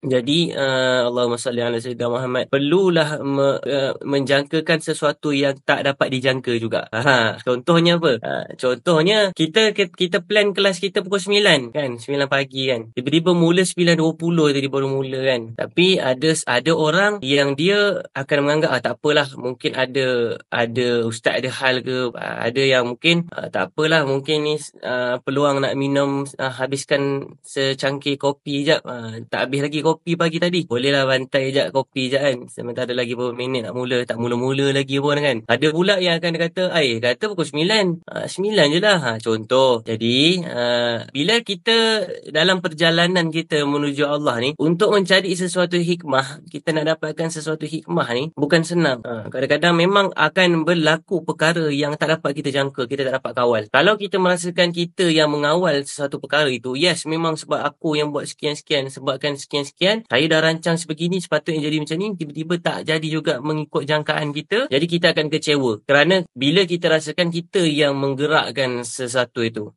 Jadi Allahumma salli ala sayyidina Muhammad, perlulah menjangkakan sesuatu yang tak dapat dijangka juga. Contohnya apa? Contohnya kita plan kelas kita pukul 9 kan, 9 pagi kan. Tiba-tiba mula 9.20 tadi baru mula kan. Tapi ada orang yang dia akan menganggap tak apalah, mungkin ada ustaz ada hal ke, ada yang mungkin tak apalah, mungkin ni peluang nak minum, habiskan secangkir kopi jap, tak habis lagi kopi pagi tadi, bolehlah bantai jap kopi je kan, sementara lagi beberapa minit nak mula, tak mula-mula lagi pun kan. Ada pula yang akan kata kata pukul 9, 9 je lah, contoh. Jadi bila kita dalam perjalanan kita menuju Allah ni, untuk mencari sesuatu hikmah, kita nak dapatkan sesuatu hikmah ni bukan senang. Kadang-kadang memang akan berlaku perkara yang tak dapat kita jangka, kita tak dapat kawal. Kalau kita merasakan kita yang mengawal sesuatu perkara itu, yes, memang sebab aku yang buat sekian-sekian, sebabkan sekian-sekian, saya dah rancang sebegini, sepatutnya jadi macam ni, tiba-tiba tak jadi juga mengikut jangkaan kita, jadi kita akan kecewa. Kerana bila kita rasakan kita yang menggerakkan sesuatu itu.